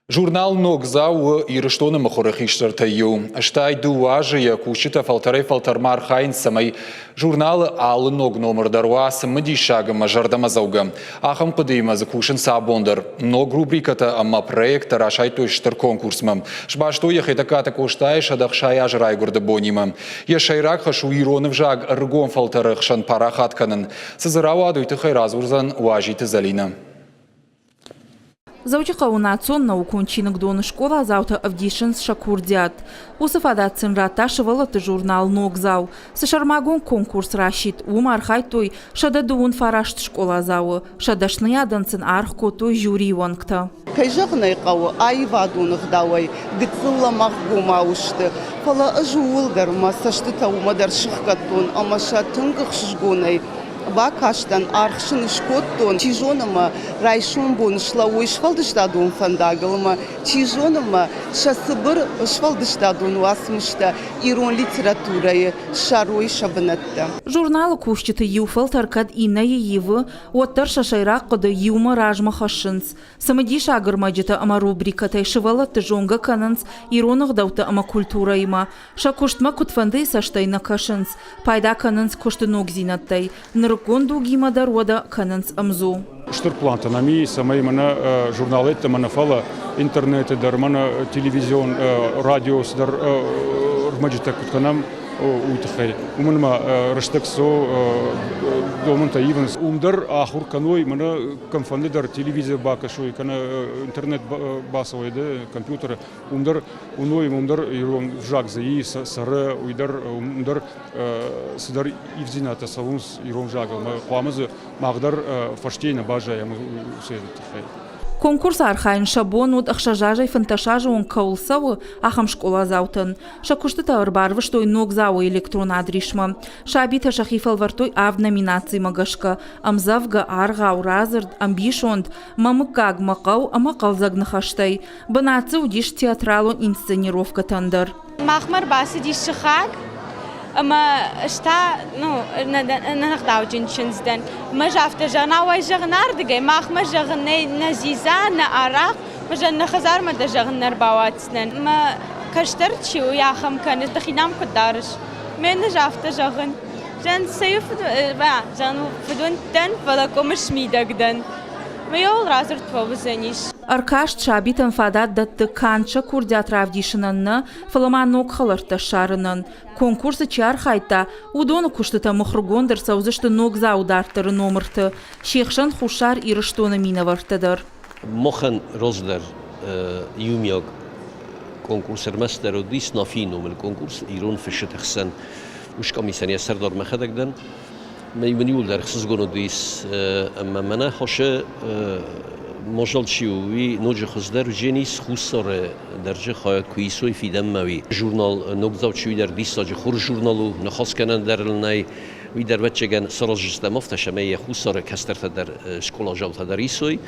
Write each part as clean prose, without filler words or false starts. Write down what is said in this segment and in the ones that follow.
Журнал «Ногзау» ирыштоны махорахиштар тайю. Аштай дуажи я кушита фалтар хайн самай журналы алы ног номер даруасы мадишага мажарда зауга. Ахам кудыма закушин сабондар. Ног рубриката амма проекта рашай тойштар конкурсмам. Шбашто я хитаката коштай шадах шая жрай горда бонима. Я шайрак хашу иронов жаг ргон фалтарах шан парахатканан. Сазарава дуйты хайразурзан уажиты залина. Заучиха унационна укончинок дона школа заута авдишенс шакурдят. Усафадат цинрата шевалаты журнал «Ногзау». Сашармагон конкурс рашит. Умархай той шададуун фарашт школа зау. Шадашны яданцин архко той жюри ванкта. Кайжагнай кау айвадунах давай. Гцилла махгума ушты. Фала ажуулгар масашты тауmaдар шихкаттун. Амаша тынгых шжгунай. Бакаштан архшын шкоттон чижоныма райшон бон шлауй швалдыштадун фандагылма чижоныма шасыбыр швалдыштадун васмышта ирон литературае шарой шабынатта. Журналы кушчиты юфал таркад инна евы оттар шашайрак кыды юма ражма хашынс. Самыдиш агырмаджита ама рубрикатай шывалатты жонга кананс иронық дауты ама культурайма. Шакуштма кутфанды саштайна кашынс. Пайда кананс кушты ногзинаттай. Нырконду гимадар вода кананс амзу. Штурпланта нами самай мана журналетта мана фала интернет дар мана телевизион радиос дар маджита кутканам утхай уманма раштаксо домонта ивенс умдар ахур каной мана камфанды дар телевизия бака шой кана интернет басовайда компьютер умдар уной умдар ирон жак заи сара уйдар умдар сидар ивзината савунс ирон жагал қамызы мағдар фаштейна бажая мусейдтхай. Конкурс архайн шабон от ахшажажай фанташажа он каулсавы ахам школа заутын. Шакушты таварбарвы, что и «Ногзау» электрон адришма. Шабита шахифал вартой ав номинации магашка. Амзавга арга уразырд амбишонд мамыкаг макау амакал загнахаштай. Банацы удиш театралон инсценировка тандыр. Махмар басы дишшихак. Ама шта, нахдау джинчинзден. Мы жафта жана вай жагнардыгай. Махма жагнай назиза, на арах. Мы жан нахазар ма да жагнар баватснен. Ма каштарчи уяхам канет тахинам кударыш. Мен жафта жагн. Жан сейф, жан фдун ден, валакомыш мидагден. Мейол разыр твовзениш. Аркаш шабитан фадат датты канча курдят равдишынанна фаламанок халарта шарынан. Конкурсы чар хайта удону куштыта мухругондыр саузышты «Ногзау» дартыры номырты. Шехшан хушар ирыштона минавартыдыр. Мохан роздар юмиог конкурсер мастеру дис нафинум конкурс ирон фишетхсан уш комиссания сардор махадагдан меймниул дар хсызгону дис мана хоше مجلشیوی نوچه خزدر جنیس خساره درجه خواهد کویسوی فیدم موی ژورنال نگذاو چوی در دیساج خور ژورنالو نخواست کنن در لنای وی در بچگان سرازجست مفتش می خساره کسترت در شکل جوت در ایسوی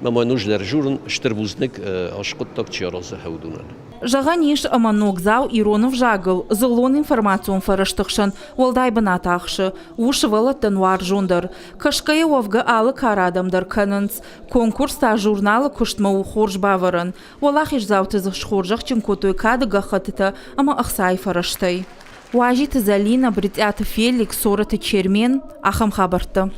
ما نوچ در ژورن شتربوزنک عشق تاکچی رازه هودونن. Жағаниш ама «Ногзау» иронов жагыл, зылон информацион фарыштықшын, олдай бынатақшы, ушывалы тынуар жондар. Кашкая овга алы карадамдар канынц. Конкурста журналы куштмау хорж бавырын. Олах иш заутызық шхоржақ чын котой кады гахатыта ама ақсай фарыштай. Уажиты Залина, Бритята Феликс, Сораты Чермен, Ахам хабарты.